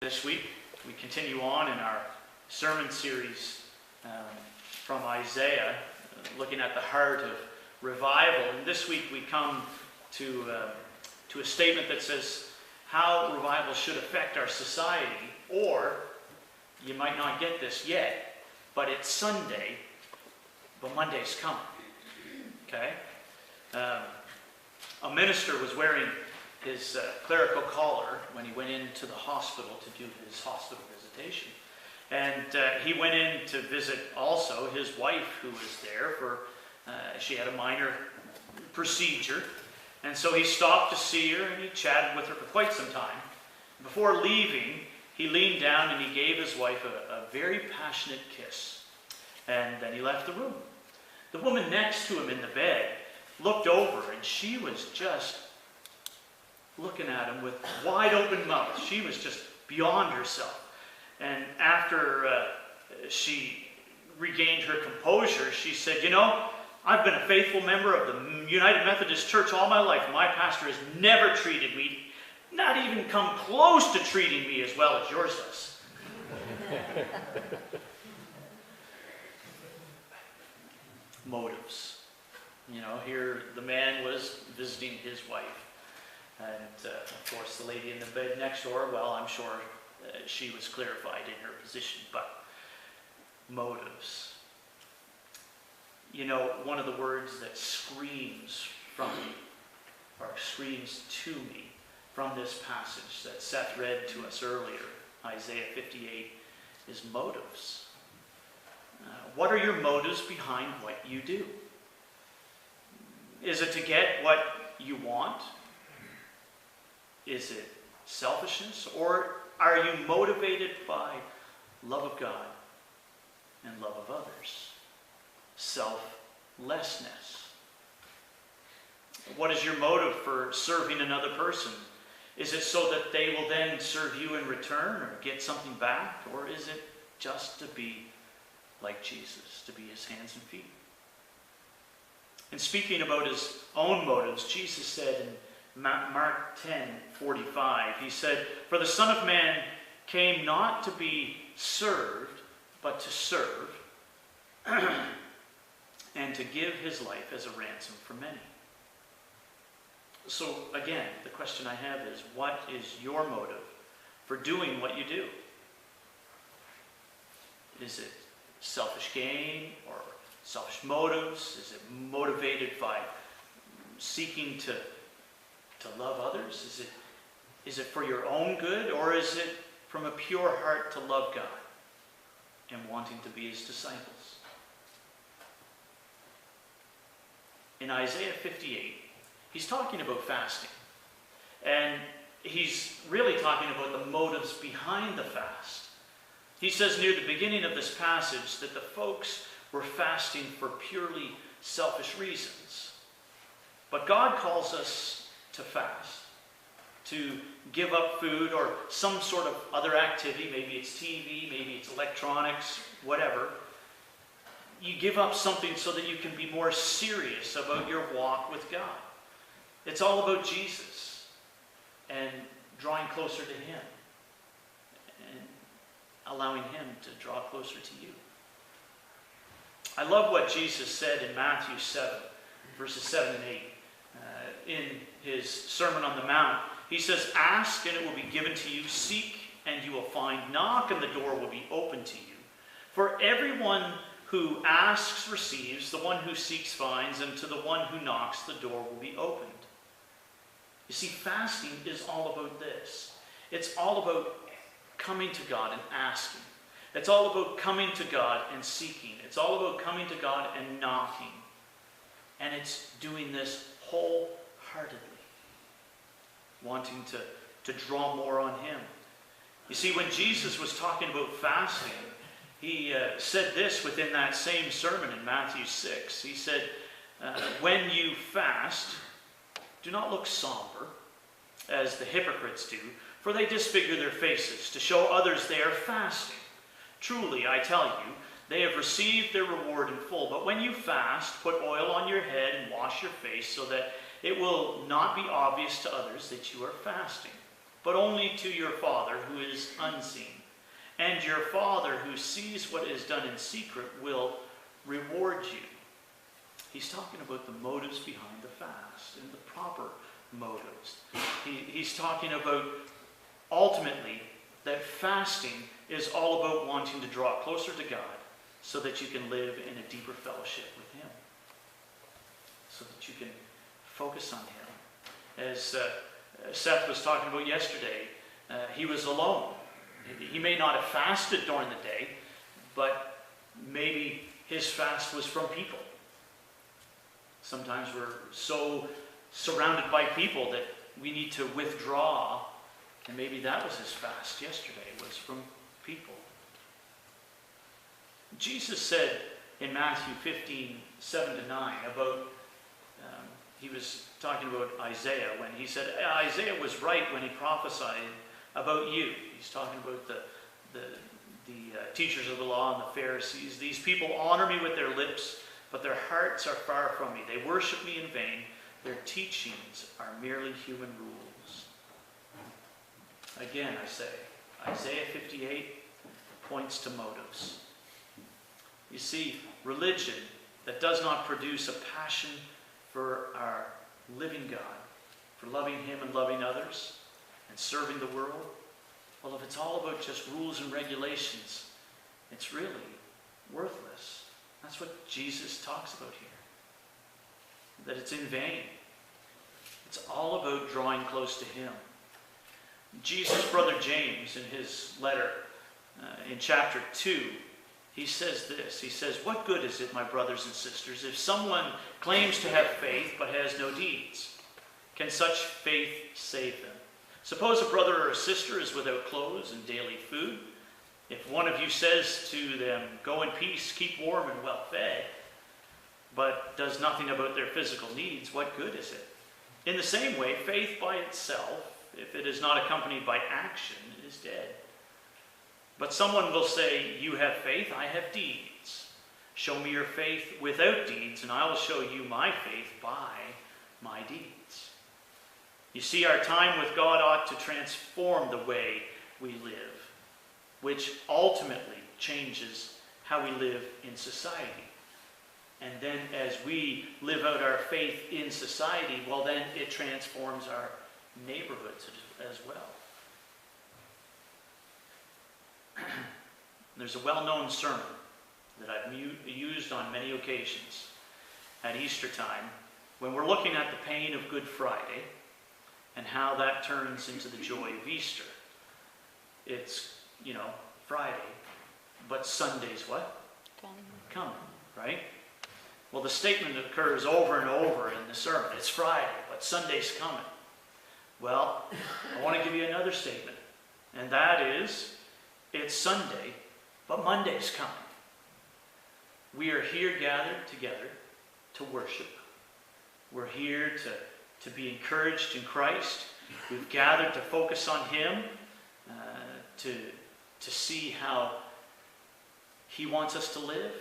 This week, we continue on in our sermon series from Isaiah, looking at the heart of revival. And this week we come to a statement that says how revival should affect our society. Or, you might not get this yet, but it's Sunday, but Monday's coming. Okay? A minister was wearing his clerical collar when he went into the hospital to do his hospital visitation. And he went in to visit also his wife, who was there for, she had a minor procedure. And so he stopped to see her and he chatted with her for quite some time. Before leaving, he leaned down and he gave his wife a very passionate kiss. And then he left the room. The woman next to him in the bed looked over and she was just looking at him with wide open mouth. She was just beyond herself. And after she regained her composure, she said, "You know, I've been a faithful member of the United Methodist Church all my life. My pastor has never treated me, not even come close to treating me as well as yours does." Motives. You know, here the man was visiting his wife. And, of course, the lady in the bed next door, well, I'm sure she was clarified in her position. But motives. You know, one of the words that screams from me, or screams to me, from this passage that Seth read to us earlier, Isaiah 58, is motives. What are your motives behind what you do? Is it to get what you want? Is it selfishness? Or are you motivated by love of God and love of others? Selflessness. What is your motive for serving another person? Is it so that they will then serve you in return or get something back? Or is it just to be like Jesus, to be his hands and feet? And speaking about his own motives, Jesus said in Mark 10:45, he said, "For the Son of Man came not to be served, but to serve, and to give his life as a ransom for many." So again, the question I have is, what is your motive for doing what you do? Is it selfish gain or selfish motives? Is it motivated by seeking to love others? Is it for your own good, or is it from a pure heart to love God and wanting to be his disciples? In Isaiah 58, he's talking about fasting. And he's really talking about the motives behind the fast. He says near the beginning of this passage that the folks were fasting for purely selfish reasons. But God calls us to fast, to give up food or some sort of other activity. Maybe it's TV, maybe it's electronics, whatever. You give up something so that you can be more serious about your walk with God. It's all about Jesus and drawing closer to him and allowing him to draw closer to you. I love what Jesus said in Matthew 7, verses 7 and 8. In his Sermon on the Mount, he says, "Ask and it will be given to you. Seek and you will find. Knock and the door will be open to you. For everyone who asks receives, the one who seeks finds, and to the one who knocks the door will be opened." You see, fasting is all about this. It's all about coming to God and asking. It's all about coming to God and seeking. It's all about coming to God and knocking. And it's doing this wholeheartedly, wanting to draw more on him. You see, when Jesus was talking about fasting, he said this within that same sermon in Matthew 6. He said, "When you fast, do not look somber, as the hypocrites do, for they disfigure their faces to show others they are fasting. Truly, I tell you, they have received their reward in full. But when you fast, put oil on your head and wash your face, so that it will not be obvious to others that you are fasting, but only to your Father who is unseen. And your Father who sees what is done in secret will reward you. He's talking about the motives behind the fast and the proper motives. He's talking about ultimately that fasting is all about wanting to draw closer to God so that you can live in a deeper fellowship with Him, so that you can focus on Him. As Seth was talking about yesterday, he was alone. He may not have fasted during the day, but maybe his fast was from people. Sometimes we're so surrounded by people that we need to withdraw, and maybe that was his fast yesterday, was from people. Jesus said in Matthew 15:7-9 about, he was talking about Isaiah when he said, Isaiah was right when he prophesied about you. He's talking about the teachers of the law and the Pharisees. These people honor me with their lips, but their hearts are far from me. They worship me in vain. Their teachings are merely human rules. Again, I say, Isaiah 58 points to motives. You see, religion that does not produce a passion for our living God, for loving Him and loving others, and serving the world, well, if it's all about just rules and regulations, it's really worthless. That's what Jesus talks about here. That it's in vain. It's all about drawing close to Him. Jesus' brother James, in his letter in chapter 2, he says this. He says, "What good is it, my brothers and sisters, if someone claims to have faith but has no deeds? Can such faith save them? Suppose a brother or a sister is without clothes and daily food. If one of you says to them, 'Go in peace, keep warm and well fed,' but does nothing about their physical needs, what good is it? In the same way, faith by itself, if it is not accompanied by action, is dead. But someone will say, 'You have faith, I have deeds. Show me your faith without deeds, and I will show you my faith by my deeds.'" You see, our time with God ought to transform the way we live, which ultimately changes how we live in society. And then as we live out our faith in society, well, then it transforms our neighborhoods as well. There's a well-known sermon that I've used on many occasions at Easter time when we're looking at the pain of Good Friday and how that turns into the joy of Easter. It's, Friday, but Sunday's what? Coming, right? Well, the statement occurs over and over in the sermon. It's Friday, but Sunday's coming. Well, I want to give you another statement, and that is, it's Sunday, but Monday's coming. We are here gathered together to worship. We're here to be encouraged in Christ. We've gathered to focus on Him, to see how He wants us to live.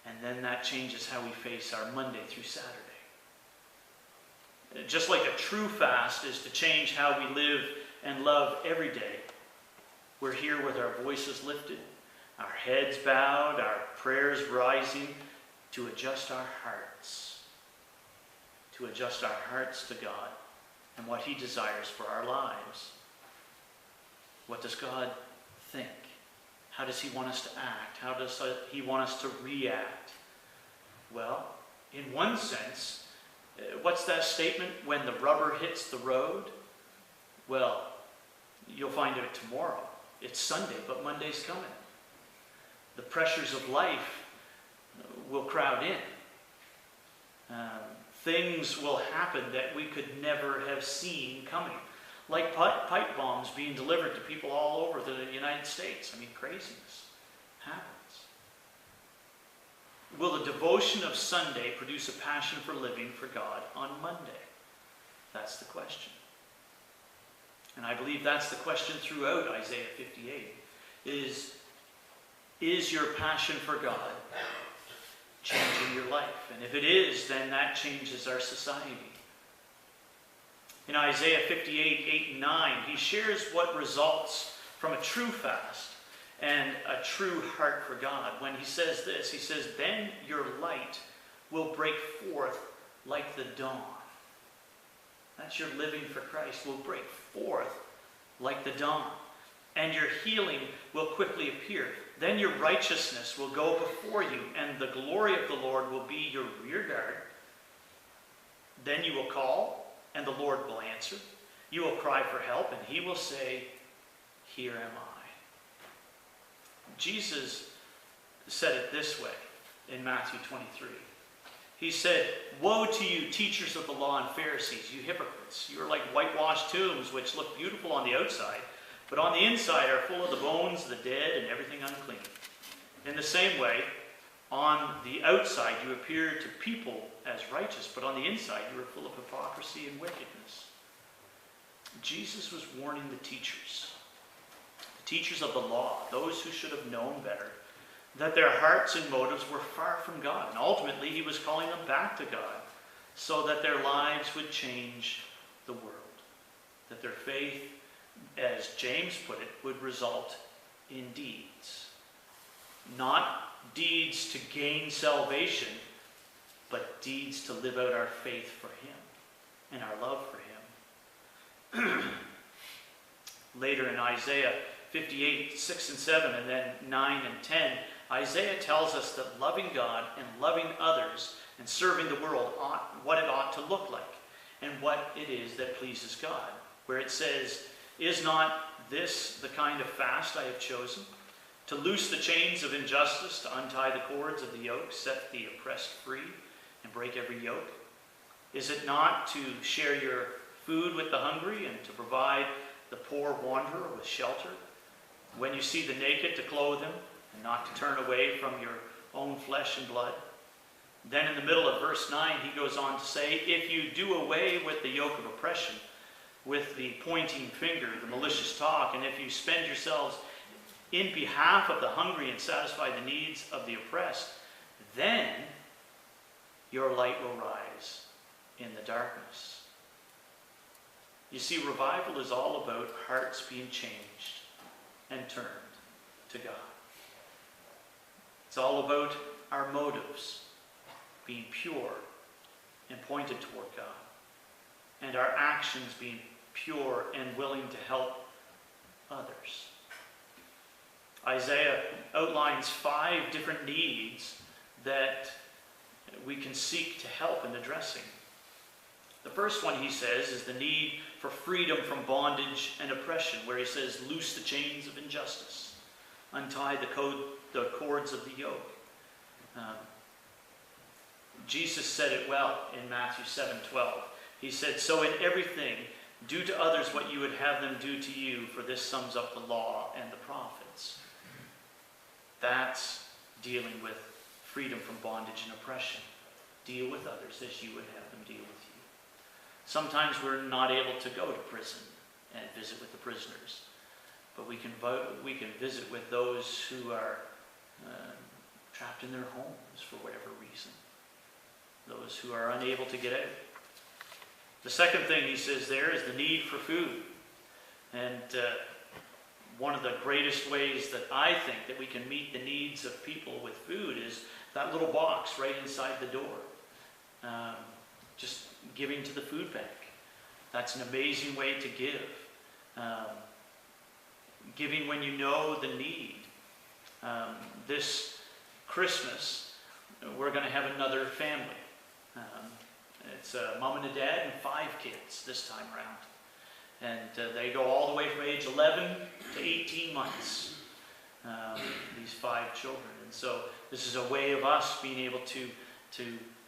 And then that changes how we face our Monday through Saturday. Just like a true fast is to change how we live and love every day, we're here with our voices lifted, our heads bowed, our prayers rising, to adjust our hearts. To adjust our hearts to God and what He desires for our lives. What does God think? How does He want us to act? How does He want us to react? Well, in one sense, what's that statement? When the rubber hits the road? Well, you'll find out tomorrow. It's Sunday, but Monday's coming. The pressures of life will crowd in. Things will happen that we could never have seen coming. Like pipe bombs being delivered to people all over the United States. Craziness happens. Will the devotion of Sunday produce a passion for living for God on Monday? That's the question. And I believe that's the question throughout Isaiah 58. Is your passion for God changing your life? And if it is, then that changes our society. In Isaiah 58, 8 and 9, he shares what results from a true fast and a true heart for God. When he says this, he says, then your light will break forth like the dawn. That's your living for Christ will break forth like the dawn. And your healing will quickly appear. Then your righteousness will go before you, and the glory of the Lord will be your rear guard. Then you will call, and the Lord will answer. You will cry for help, and he will say, here am I. Jesus said it this way in Matthew 23. He said, woe to you, teachers of the law and Pharisees, you hypocrites. You are like whitewashed tombs, which look beautiful on the outside, but on the inside are full of the bones of the dead and everything unclean. In the same way, on the outside you appear to people as righteous, but on the inside you are full of hypocrisy and wickedness. Jesus was warning the teachers of the law, those who should have known better, that their hearts and motives were far from God. And ultimately he was calling them back to God so that their lives would change the world. That their faith, as James put it, would result in deeds. Not deeds to gain salvation, but deeds to live out our faith for him and our love for him. Later in Isaiah 58, 6 and 7, and then 9 and 10, Isaiah tells us that loving God and loving others and serving the world what it ought to look like and what it is that pleases God. Where it says, is not this the kind of fast I have chosen? To loose the chains of injustice, to untie the cords of the yoke, set the oppressed free, and break every yoke? Is it not to share your food with the hungry and to provide the poor wanderer with shelter? When you see the naked, to clothe him, and not to turn away from your own flesh and blood? Then in the middle of verse 9, he goes on to say, if you do away with the yoke of oppression, with the pointing finger, the malicious talk, and if you spend yourselves in behalf of the hungry and satisfy the needs of the oppressed, then your light will rise in the darkness. You see, revival is all about hearts being changed and turned to God. It's all about our motives being pure and pointed toward God, and our actions being pure and willing to help others. Isaiah outlines 5 different needs that we can seek to help in addressing. The first one, he says, is the need for freedom from bondage and oppression, where he says, loose the chains of injustice, untie the cords of the yoke. Jesus said it well in Matthew 7:12. He said, so in everything, do to others what you would have them do to you, for this sums up the law and the prophets. That's dealing with freedom from bondage and oppression. Deal with others as you would have them deal with you. Sometimes we're not able to go to prison and visit with the prisoners, but we can visit with those who are trapped in their homes for whatever reason, those who are unable to get out. The second thing he says there is the need for food. And one of the greatest ways that I think that we can meet the needs of people with food is that little box right inside the door. Just giving to the food bank. That's an amazing way to give. Giving when you know the need. This Christmas, we're going to have another family. It's a mom and a dad and 5 kids this time around. And they go all the way from age 11 to 18 months, these 5 children. And so this is a way of us being able to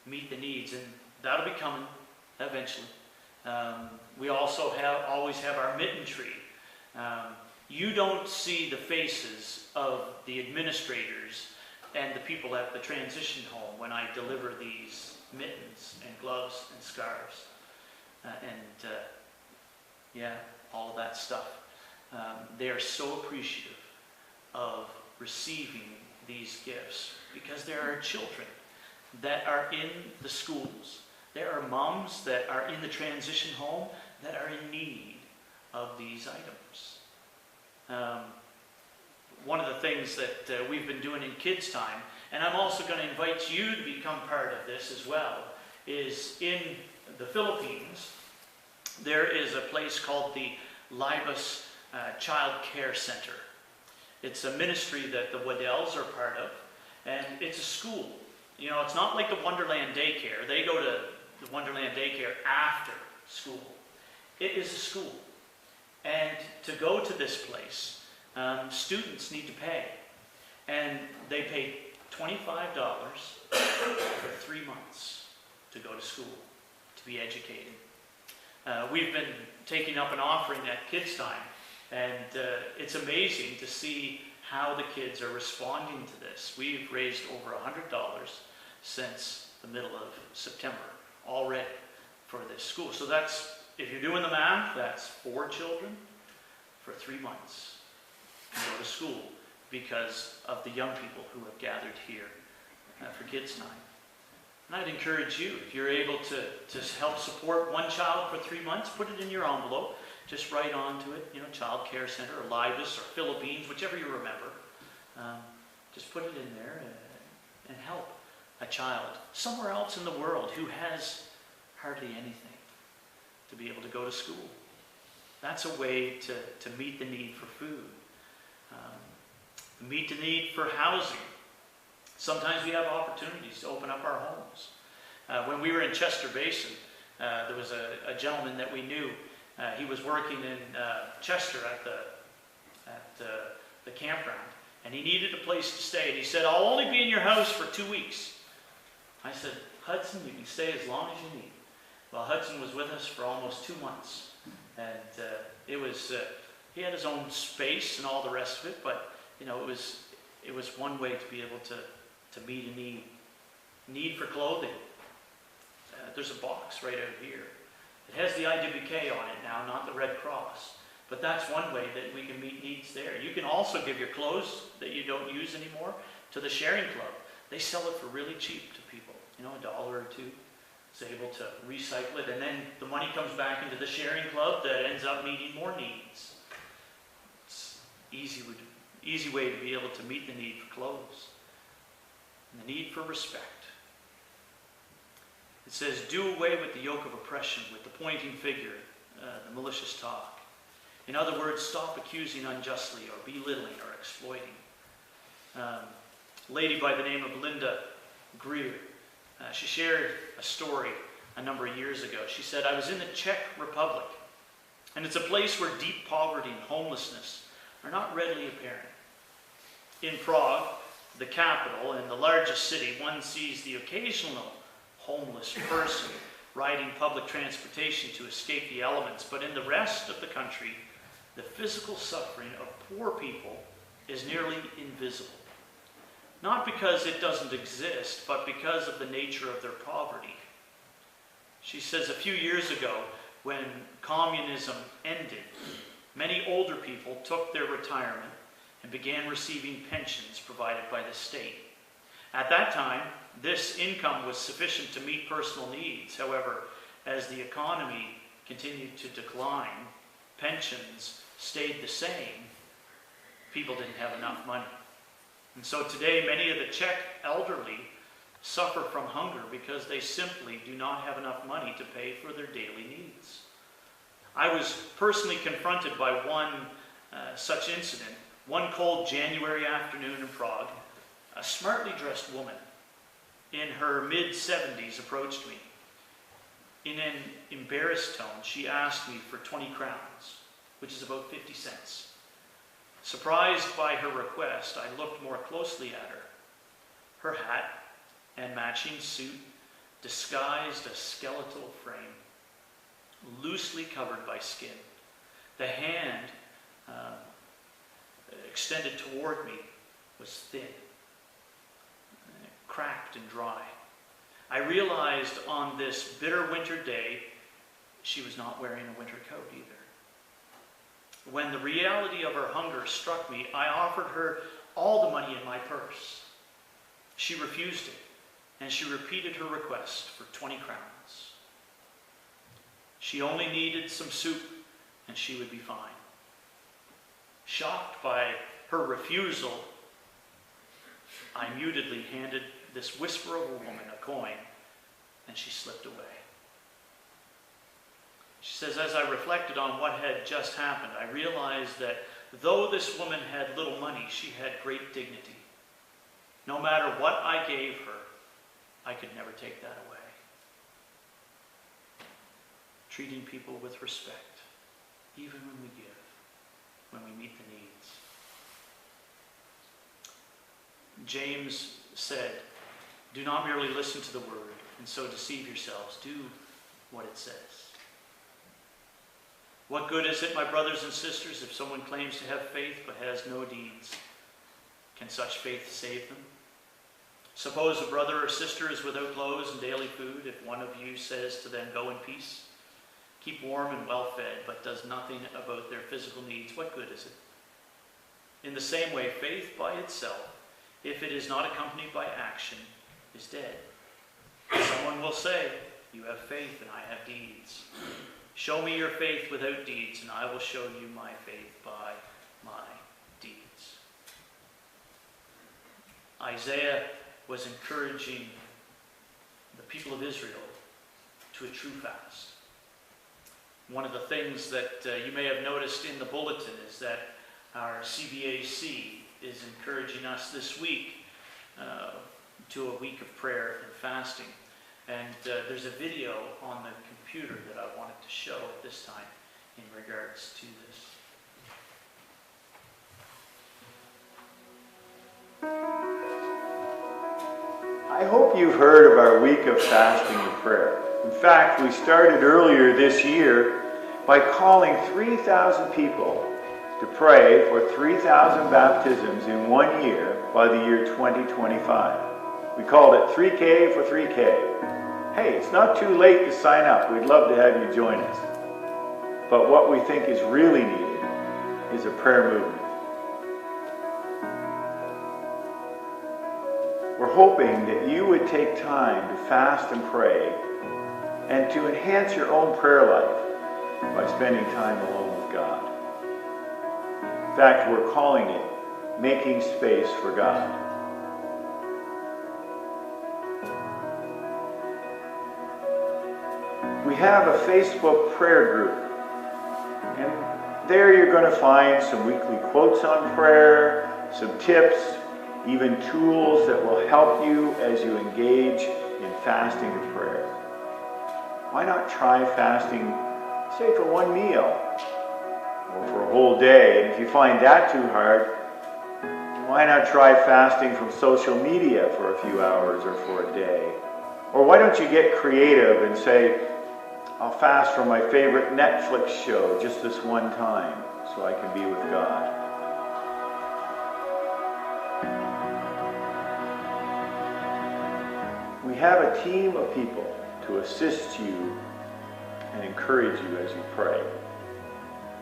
meet the needs. And that'll be coming eventually. We also always have our mitten tree. You don't see the faces of the administrators and the people at the transition home when I deliver these mittens and gloves and scarves all of that stuff. They are so appreciative of receiving these gifts because there are children that are in the schools. There are moms that are in the transition home that are in need of these items. One of the things that we've been doing in Kids Time, and I'm also going to invite you to become part of this as well, is in the Philippines, there is a place called the Libus Child Care Center. It's a ministry that the Waddells are part of, and it's a school. You know, it's not like the Wonderland Daycare. They go to the Wonderland Daycare after school. It is a school. And to go to this place, students need to pay. And they pay $25 for 3 months to go to school, to be educated. We've been taking up an offering at Kids Time, and it's amazing to see how the kids are responding to this. We've raised over $100 since the middle of September already for this school. So that's, if you're doing the math, that's 4 children for 3 months to go to school because of the young people who have gathered here for Kids Time. And I'd encourage you, if you're able to help support one child for 3 months, put it in your envelope. Just write onto it, you know, Child Care Center or Libus or Philippines, whichever you remember. Just put it in there and help a child somewhere else in the world who has hardly anything to be able to go to school. That's a way to meet the need for food, meet the need for housing. Sometimes we have opportunities to open up our homes. When we were in Chester Basin, there was a gentleman that we knew. He was working in Chester at the campground, and he needed a place to stay. And he said, "I'll only be in your house for 2 weeks." I said, "Hudson, you can stay as long as you need." Well, Hudson was with us for almost 2 months, and he had his own space and all the rest of it. But you know, it was one way to be able to meet a need for clothing. There's a box right out here. It has the IWK on it now, not the Red Cross. But that's one way that we can meet needs there. You can also give your clothes that you don't use anymore to the Sharing Club. They sell it for really cheap to people, you know, $1 or $2. It's able to recycle it, and then the money comes back into the Sharing Club that ends up meeting more needs. It's easy way to be able to meet the need for clothes and the need for respect. It says, "Do away with the yoke of oppression, with the pointing finger, the malicious talk." In other words, stop accusing unjustly or belittling or exploiting. A lady by the name of Linda Greer, she shared a story a number of years ago. She said, "I was in the Czech Republic, and it's a place where deep poverty and homelessness are not readily apparent. In Prague, the capital and the largest city, one sees the occasional homeless person riding public transportation to escape the elements, but in the rest of the country, the physical suffering of poor people is nearly invisible. Not because it doesn't exist, but because of the nature of their poverty." She says, "A few years ago, when communism ended, many older people took their retirement and began receiving pensions provided by the state. At that time, this income was sufficient to meet personal needs. However, as the economy continued to decline, pensions stayed the same. People didn't have enough money. And so today, many of the Czech elderly suffer from hunger because they simply do not have enough money to pay for their daily needs." I was personally confronted by one such incident. One cold January afternoon in Prague, a smartly dressed woman in her mid-70s approached me. In an embarrassed tone, she asked me for 20 crowns, which is about 50 cents. Surprised by her request, I looked more closely at her. Her hat and matching suit disguised a skeletal frame, loosely covered by skin. The hand extended toward me was thin, cracked and dry. I realized on this bitter winter day, she was not wearing a winter coat either. When the reality of her hunger struck me, I offered her all the money in my purse. She refused it, and she repeated her request for 20 crowns. She only needed some soup and she would be fine. Shocked by her refusal, I mutedly handed this whisper of a woman a coin, and she slipped away. She says, as I reflected on what had just happened, I realized that though this woman had little money, she had great dignity. No matter what I gave her, I could never take that away. Treating people with respect, even when we give, when we meet the needs. James said, do not merely listen to the word and so deceive yourselves. Do what it says. What good is it, my brothers and sisters, if someone claims to have faith but has no deeds? Can such faith save them? Suppose a brother or sister is without clothes and daily food. If one of you says to them, go in peace, keep warm and well fed, but does nothing about their physical needs, what good is it? In the same way, faith by itself, if it is not accompanied by action, is dead. Someone will say, you have faith and I have deeds. Show me your faith without deeds, and I will show you my faith by my deeds. Isaiah was encouraging the people of Israel to a true fast. One of the things that you may have noticed in the bulletin is that our CBAC is encouraging us this week to a week of prayer and fasting. And there's a video on the computer that I wanted to show at this time in regards to this. I hope you've heard of our week of fasting and prayer. In fact, we started earlier this year by calling 3,000 people to pray for 3,000 baptisms in 1 year by the year 2025. We called it 3K for 3K. Hey, it's not too late to sign up. We'd love to have you join us. But what we think is really needed is a prayer movement. We're hoping that you would take time to fast and pray and to enhance your own prayer life by spending time alone with God. In fact, we're calling it Making Space for God. We have a Facebook prayer group, and there you're going to find some weekly quotes on prayer, some tips, even tools that will help you as you engage in fasting and prayer. Why not try fasting, say, for one meal or for a whole day? And if you find that too hard, why not try fasting from social media for a few hours or for a day? Or why don't you get creative and say, I'll fast from my favorite Netflix show just this one time so I can be with God. We have a team of people to assist you and encourage you as you pray.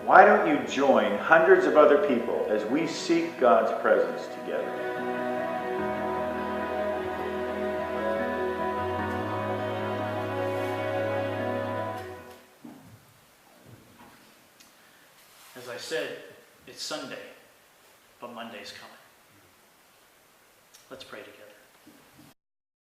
Why don't you join hundreds of other people as we seek God's presence together? As I said, it's Sunday, but Monday's coming. Let's pray together.